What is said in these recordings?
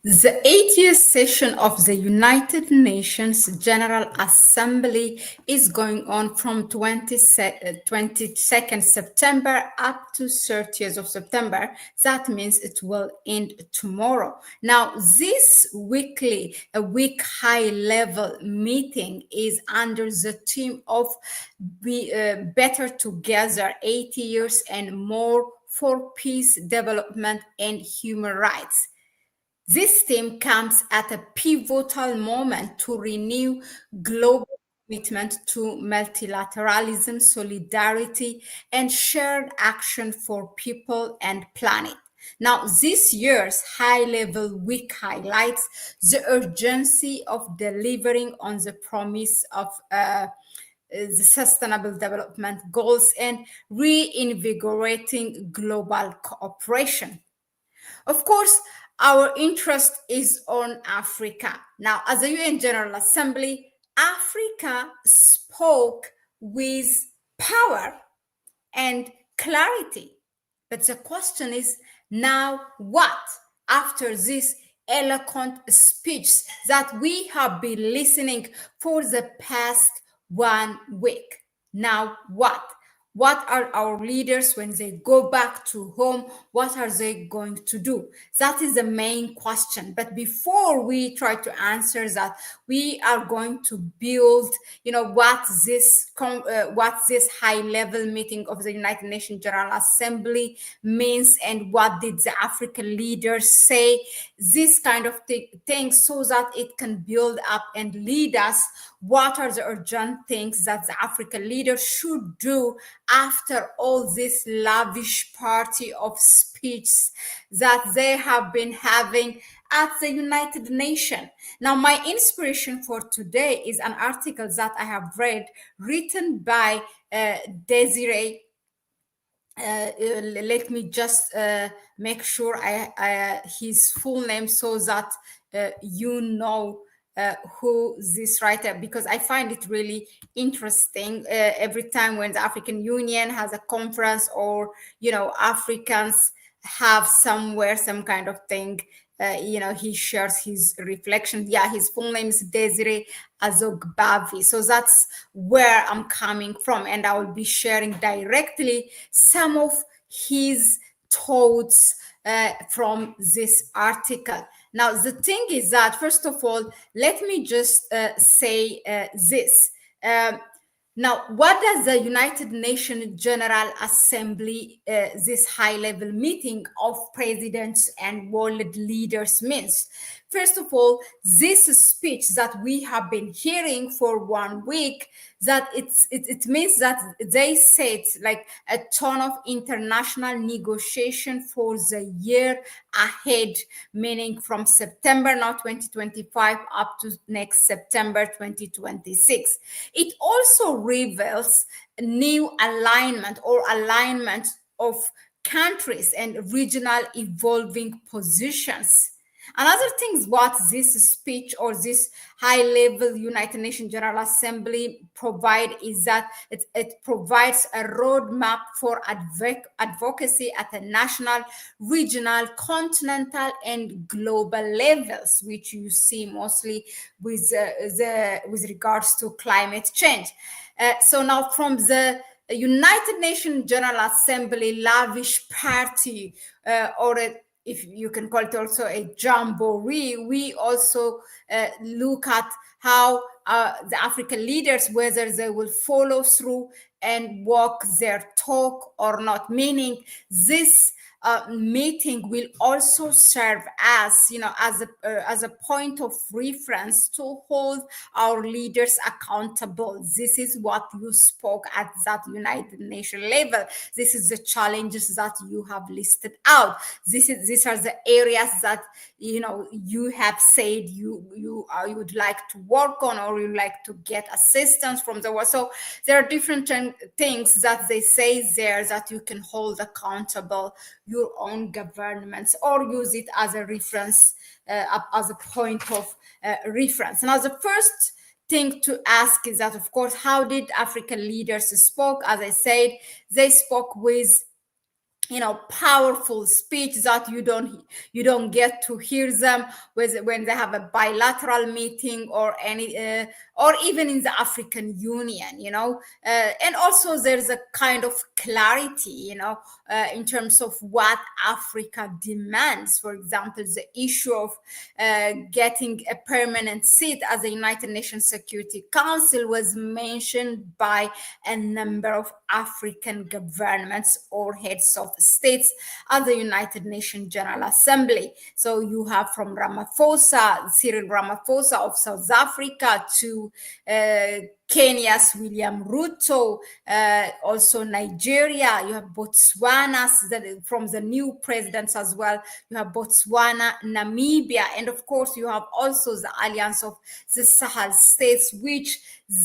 The 80th session of the United Nations General Assembly is going on from 22nd September up to 30th of September. That means it will end tomorrow. Now, this a week high level meeting is under the theme of Better Together, 80 years and more for peace, development, and human rights. This theme comes at a pivotal moment to renew global commitment to multilateralism, solidarity, and shared action for people and planet. Now, this year's high level week highlights the urgency of delivering on the promise of the Sustainable Development Goals and reinvigorating global cooperation. Of course, our interest is on Africa. Now, as a UN General Assembly, Africa spoke with power and clarity. But the question is now what? After this eloquent speech that we have been listening for the past 1 week. Now what? What are our leaders when they go back to home? What are they going to do? That is the main question. But before we try to answer that, we are going to build, what this high-level meeting of the United Nations General Assembly means and what did the African leaders say. This kind of things so that it can build up and lead us. What are the urgent things that the African leaders should do after all this lavish party of speeches that they have been having at the United Nations? Now, my inspiration for today is an article that I have read written by Desiree. Let me just make sure his full name so that you know who this writer, because I find it really interesting every time when the African Union has a conference or Africans have somewhere some kind of thing. He shares his reflection. Yeah, his full name is Desiree Azogbavi. So that's where I'm coming from, and I will be sharing directly some of his thoughts from this article. Now, the thing is that, first of all, let me just say this. Now, what does the United Nations General Assembly, this high-level meeting of presidents and world leaders means? First of all, this speech that we have been hearing for 1 week, that it means that they set like a ton of international negotiation for the year ahead, meaning from September now 2025 up to next September 2026. It also reveals new alignment of countries and regional evolving positions. Another thing is what this speech or this high-level United Nations General Assembly provide is that it provides a roadmap for advocacy at a national, regional, continental, and global levels, which you see mostly with regards to climate change. So now from the United Nations General Assembly lavish party if you can call it also a jamboree, we also look at how the African leaders, whether they will follow through and walk their talk or not, meaning this meeting will also serve as, as a point of reference to hold our leaders accountable. This is what you spoke at that United Nations level. This is the challenges that you have listed out. These are the areas that you have said you would like to work on, or you like to get assistance from the world. So there are different things that they say there that you can hold accountable your own governments, or use it as a reference, as a point of reference. Now, the first thing to ask is that, of course, how did African leaders spoke? As I said, they spoke with powerful speech that you don't get to hear them when they have a bilateral meeting or any or even in the African Union, and also there's a kind of clarity, in terms of what Africa demands. For example, the issue of getting a permanent seat as the United Nations Security Council was mentioned by a number of African governments or heads of states at the United Nations General Assembly. So you have from Cyril Ramaphosa of South Africa, to Kenya's William Ruto, also Nigeria. You have Botswana, from the new presidents as well. You have Botswana, Namibia, and of course you have also the Alliance of the Sahel states, which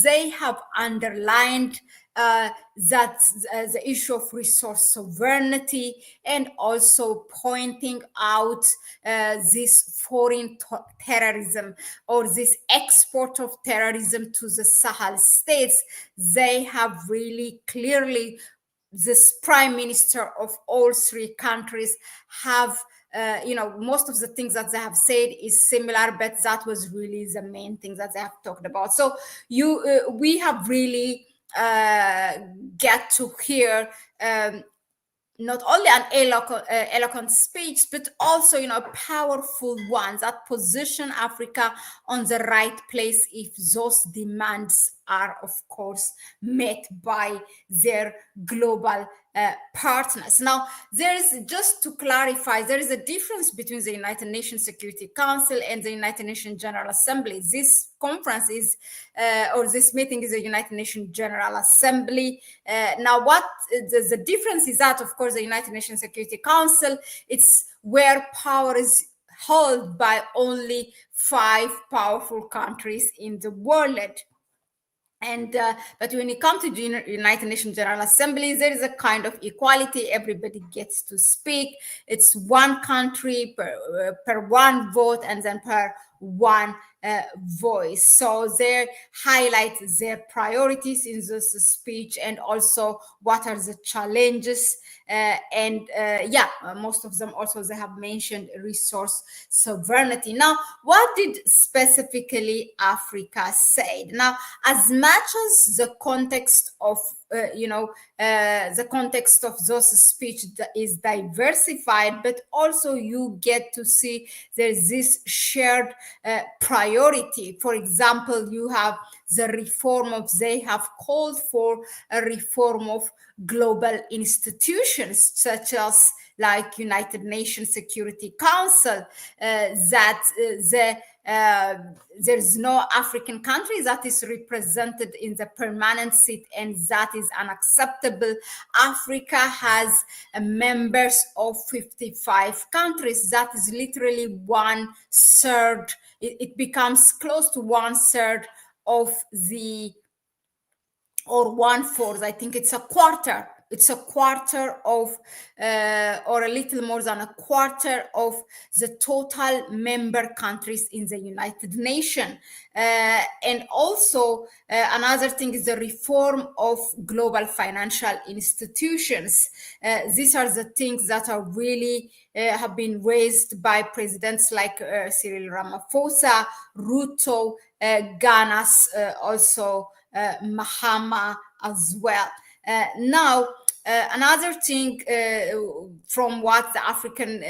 they have underlined that the issue of resource sovereignty, and also pointing out this foreign terrorism, or this export of terrorism to the Sahel states. They have really clearly, this prime minister of all three countries have most of the things that they have said is similar, but that was really the main thing that they have talked about. So we have really get to hear not only an eloquent speech, but also a powerful one that position Africa on the right place if those demands are, of course, met by their global partners. Now, there is, just to clarify, there is a difference between the United Nations Security Council and the United Nations General Assembly. This conference is, or this meeting is, a United Nations General Assembly. Now, what the difference is that, of course, the United Nations Security Council, it's where power is held by only 5 powerful countries in the world. And but when it comes to United Nations General Assembly, there is a kind of equality. Everybody gets to speak. It's one country per one vote, and then per one voice. So they highlight their priorities in this speech, and also what are the challenges. Most of them also, they have mentioned resource sovereignty. Now, what did specifically Africa say? Now, as much as the context of the context of those speech is diversified, but also you get to see there's this shared priority. For example, you have the reform of, they have called for a reform of global institutions, such as like United Nations Security Council, there's no African country that is represented in the permanent seat, and that is unacceptable. Africa has members of 55 countries. That is literally 1/3. It becomes close to 1/3 of the, or 1/4. I think it's a quarter. It's a quarter of, or a little more than a quarter of the total member countries in the United Nations. And also, another thing is the reform of global financial institutions. These are the things that are really have been raised by presidents like Cyril Ramaphosa, Ruto, Ghana's also Mahama as well. Now, another thing from what the African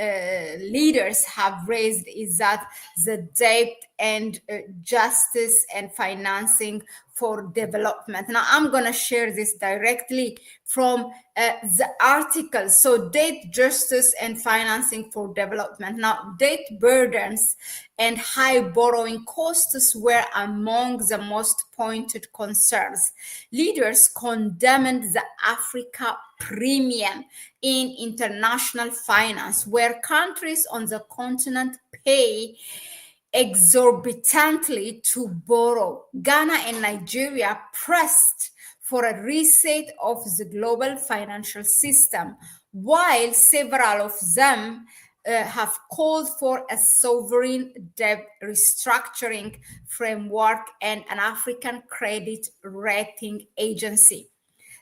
leaders have raised is that the debt and justice and financing for development. Now, I'm going to share this directly from the article. So, debt, justice, and financing for development. Now, debt burdens and high borrowing costs were among the most pointed concerns. Leaders condemned the Africa premium in international finance, where countries on the continent pay exorbitantly to borrow. Ghana and Nigeria pressed for a reset of the global financial system, while several of them have called for a sovereign debt restructuring framework and an African credit rating agency.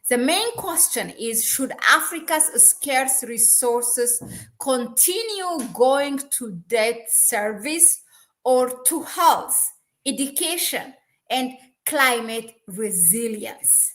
The main question is, should Africa's scarce resources continue going to debt service or to health, education, and climate resilience?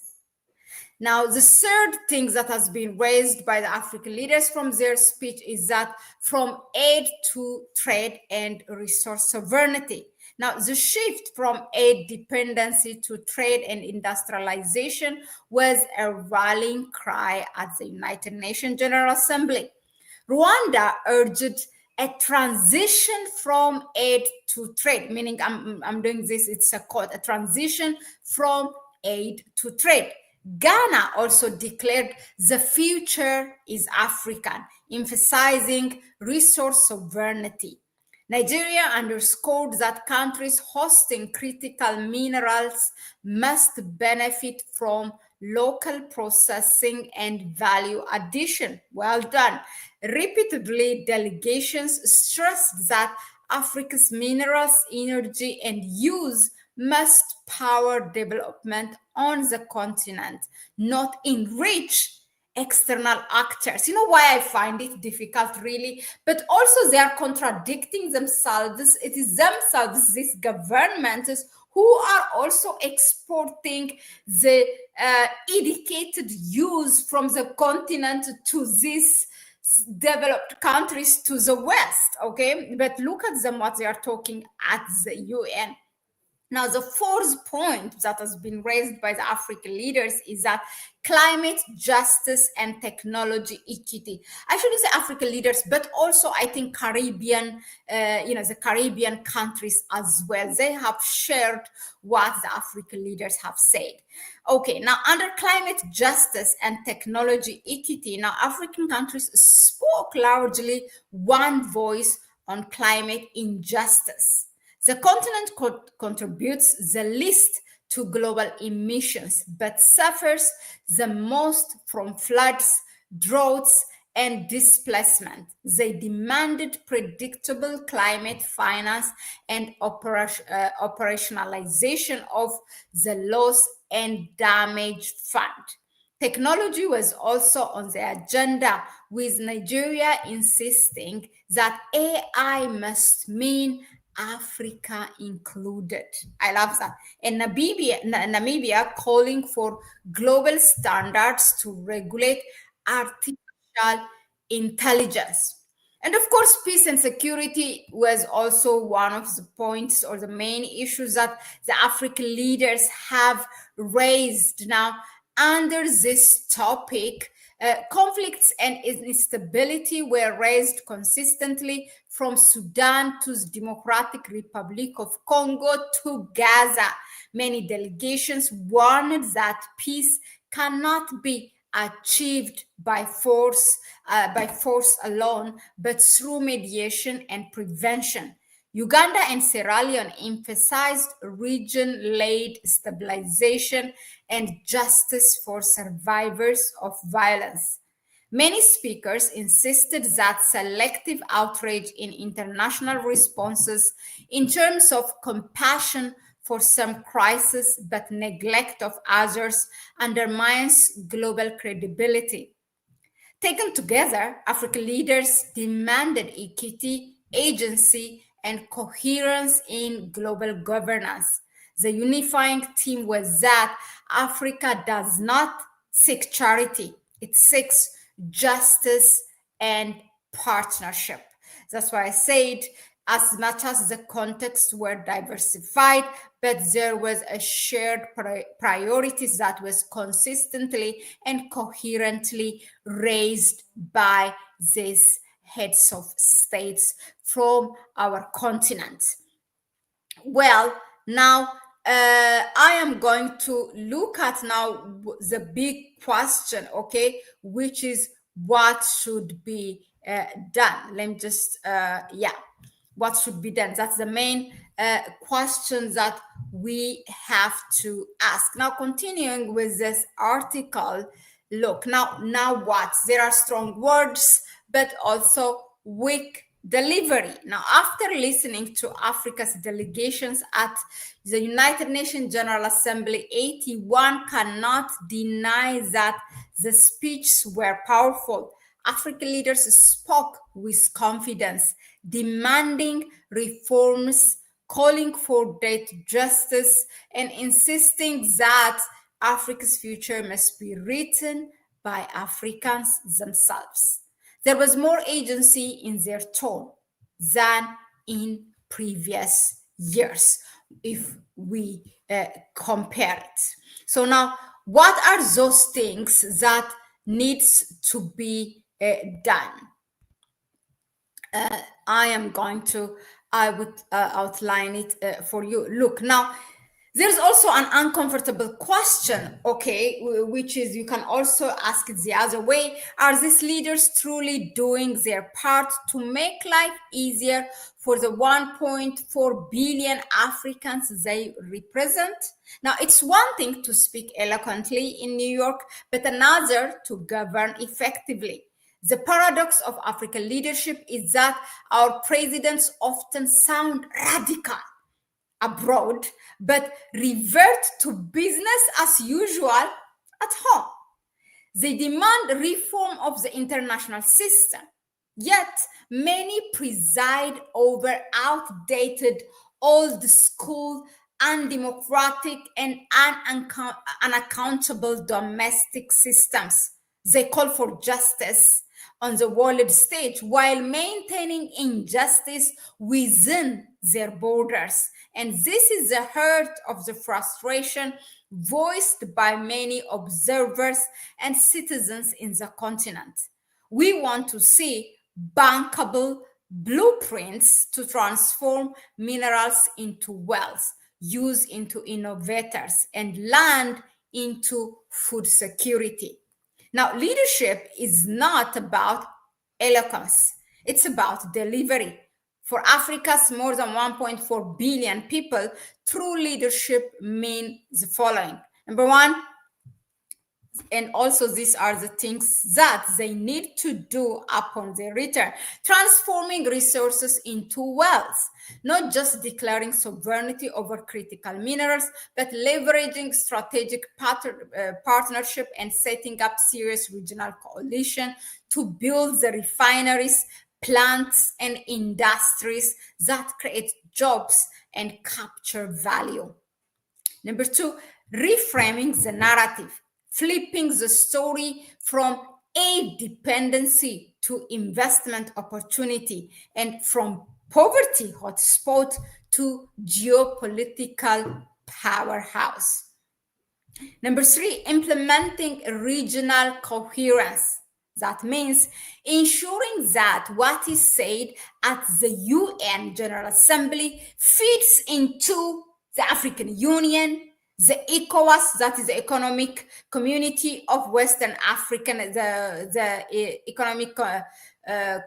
Now, the third thing that has been raised by the African leaders from their speech is that from aid to trade and resource sovereignty. Now, the shift from aid dependency to trade and industrialization was a rallying cry at the United Nations General Assembly. Rwanda urged a transition from aid to trade, meaning I'm doing this, it's a quote, a transition from aid to trade. Ghana also declared the future is African, emphasizing resource sovereignty. Nigeria underscored that countries hosting critical minerals must benefit from local processing and value addition. Well done. Repeatedly, delegations stressed that Africa's minerals, energy, and use must power development on the continent, not enrich external actors. You know why I find it difficult, really? But also, they are contradicting themselves. It is themselves, these governments, who are also exporting the educated youth from the continent to these developed countries to the West. Okay, but look at them, what they are talking at the UN. Now, the fourth point that has been raised by the African leaders is that climate justice and technology equity. I shouldn't say African leaders, but also I think Caribbean, the Caribbean countries as well. They have shared what the African leaders have said. Okay, now under climate justice and technology equity, now African countries spoke largely one voice on climate injustice. The continent contributes the least to global emissions, but suffers the most from floods, droughts, and displacement. They demanded predictable climate finance and operationalization of the loss and damage fund. Technology was also on the agenda, with Nigeria insisting that AI must mean Africa included. I love that. And Namibia calling for global standards to regulate artificial intelligence. And of course, peace and security was also one of the points or the main issues that the African leaders have raised. Now, under this topic, conflicts and instability were raised consistently from Sudan to the Democratic Republic of Congo to Gaza. Many delegations warned that peace cannot be achieved by force alone, but through mediation and prevention. Uganda and Sierra Leone emphasized region-led stabilization and justice for survivors of violence. Many speakers insisted that selective outrage in international responses, in terms of compassion for some crises but neglect of others, undermines global credibility. Taken together, African leaders demanded equity, agency, and coherence in global governance. The unifying theme was that Africa does not seek charity, it seeks justice and partnership. That's why I said, as much as the contexts were diversified, but there was a shared priorities that was consistently and coherently raised by these heads of states from our continent. Well, now I am going to look at now the big question, okay, which is what should be done. Let me just, what should be done? That's the main question that we have to ask. Now, continuing with this article, look, now what? There are strong words, but also weak delivery. Now, after listening to Africa's delegations at the United Nations General Assembly 81 cannot deny that the speeches were powerful. African leaders spoke with confidence, demanding reforms, calling for debt justice, and insisting that Africa's future must be written by Africans themselves. There was more agency in their tone than in previous years if we compare it. So now, what are those things that needs to be done? I would outline it for you. Look, now, there's also an uncomfortable question, okay, which is you can also ask it the other way. Are these leaders truly doing their part to make life easier for the 1.4 billion Africans they represent? Now, it's one thing to speak eloquently in New York, but another to govern effectively. The paradox of African leadership is that our presidents often sound radical abroad, but revert to business as usual at home. They demand reform of the international system, yet many preside over outdated, old school, undemocratic, and unaccountable domestic systems. They call for justice on the world stage while maintaining injustice within their borders. And this is the heart of the frustration voiced by many observers and citizens in the continent. We want to see bankable blueprints to transform minerals into wealth, use into innovators, and land into food security. Now, leadership is not about eloquence, it's about delivery. For Africa's more than 1.4 billion people, true leadership means the following. Number one, and also these are the things that they need to do upon their return: transforming resources into wealth, not just declaring sovereignty over critical minerals, but leveraging strategic partnership and setting up serious regional coalition to build the refineries, plants, and industries that create jobs and capture value. Number two, reframing the narrative, flipping the story from aid dependency to investment opportunity, and from poverty hotspot to geopolitical powerhouse. Number three, implementing regional coherence. That means ensuring that what is said at the UN General Assembly fits into the African Union, the ECOWAS, that is the Economic Community of Western African, the Economic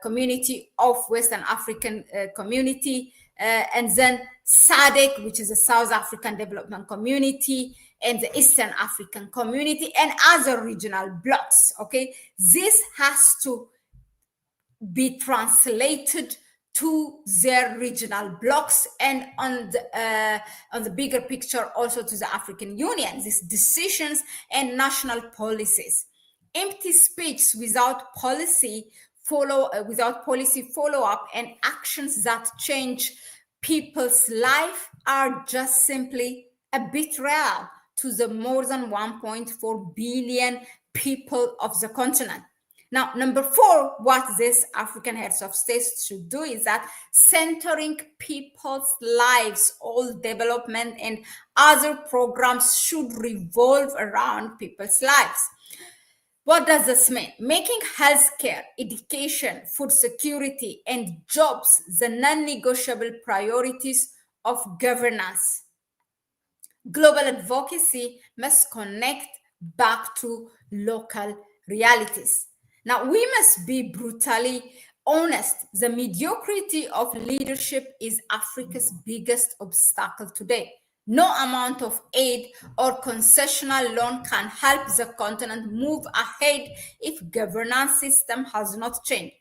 Community of Western African Community, and then SADC, which is the South African Development Community, and the Eastern African Community, and other regional blocs. Okay, this has to be translated to their regional blocs, and on the bigger picture also to the African Union. These decisions and national policies. Empty speech without policy follow-up and actions that change people's life are just simply a betrayal to the more than 1.4 billion people of the continent. Now, number four, what these African heads of states should do is that centering people's lives, all development and other programs should revolve around people's lives. What does this mean? Making healthcare, education, food security, and jobs the non-negotiable priorities of governance. Global advocacy must connect back to local realities. Now, we must be brutally honest. The mediocrity of leadership is Africa's biggest obstacle today. No amount of aid or concessional loan can help the continent move ahead if governance system has not changed.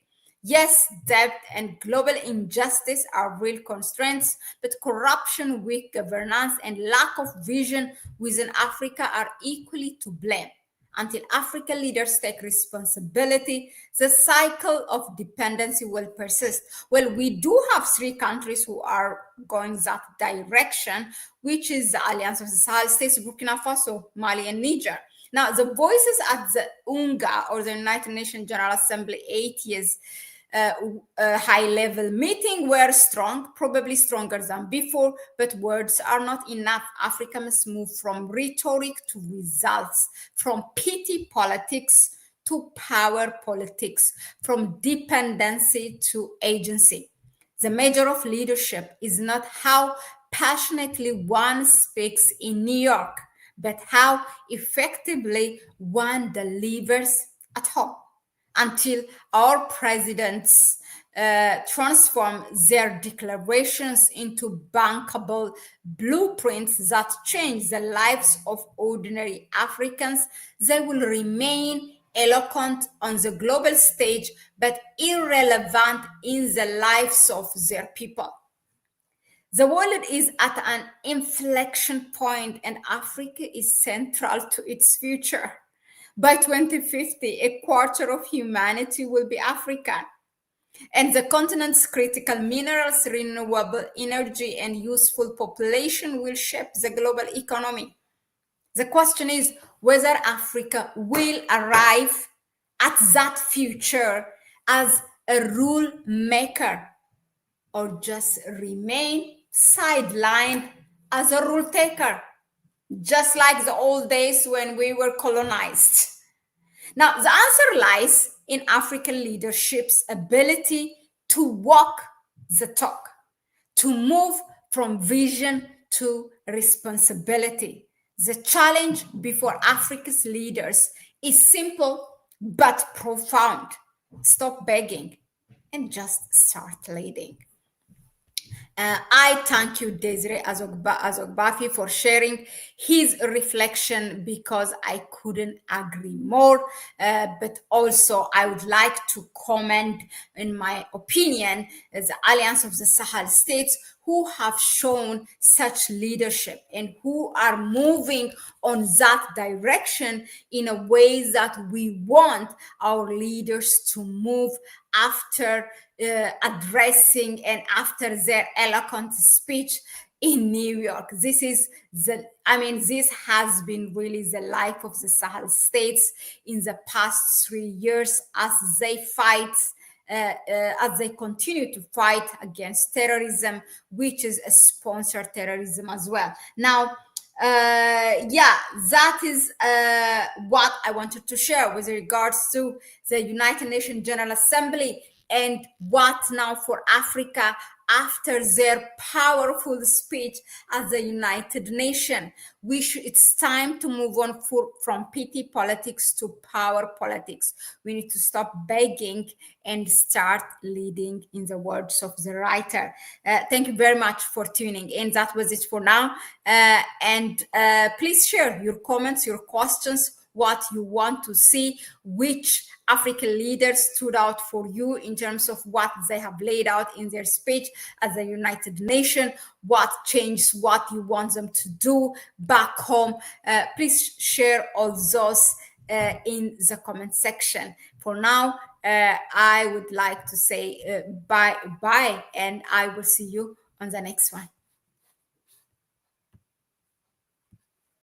Yes, debt and global injustice are real constraints, but corruption, weak governance, and lack of vision within Africa are equally to blame. Until African leaders take responsibility, the cycle of dependency will persist. Well, we do have three countries who are going that direction, which is the Alliance of the Sahel States, Burkina Faso, Mali, and Niger. Now, the voices at the Unga, or the United Nations General Assembly, 8 years high-level meeting were strong, probably stronger than before, but words are not enough. Africa must move from rhetoric to results, from petty politics to power politics, from dependency to agency. The measure of leadership is not how passionately one speaks in New York, but how effectively one delivers at home. Until our presidents transform their declarations into bankable blueprints that change the lives of ordinary Africans, they will remain eloquent on the global stage but irrelevant in the lives of their people. The world is at an inflection point, and Africa is central to its future. By 2050, a quarter of humanity will be African, and the continent's critical minerals, renewable energy, and useful population will shape the global economy. The question is whether Africa will arrive at that future as a rule maker or just remain sidelined as a rule taker, just like the old days when we were colonized. Now, the answer lies in African leadership's ability to walk the talk, to move from vision to responsibility. The challenge before Africa's leaders is simple but profound. Stop begging and just start leading. I thank you, Desiree Azogbafi, for sharing his reflection because I couldn't agree more. But also, I would like to comment, in my opinion, the Alliance of the Sahel States, who have shown such leadership and who are moving on that direction in a way that we want our leaders to move after addressing and after their eloquent speech in New York. This has been really the life of the Sahel states in the past 3 years as they fight. As they continue to fight against terrorism, which is a sponsored terrorism as well. Now, that is what I wanted to share with regards to the United Nations General Assembly and what now for Africa after their powerful speech at the United Nations. It's time to move on from petty politics to power politics. We need to stop begging and start leading, in the words of the writer. Thank you very much for tuning in. That was it for now. And please share your comments, your questions, what you want to see, which African leaders stood out for you in terms of what they have laid out in their speech at the United Nations, what changed, what you want them to do back home. Please share all those in the comment section. For now, I would like to say bye, and I will see you on the next one.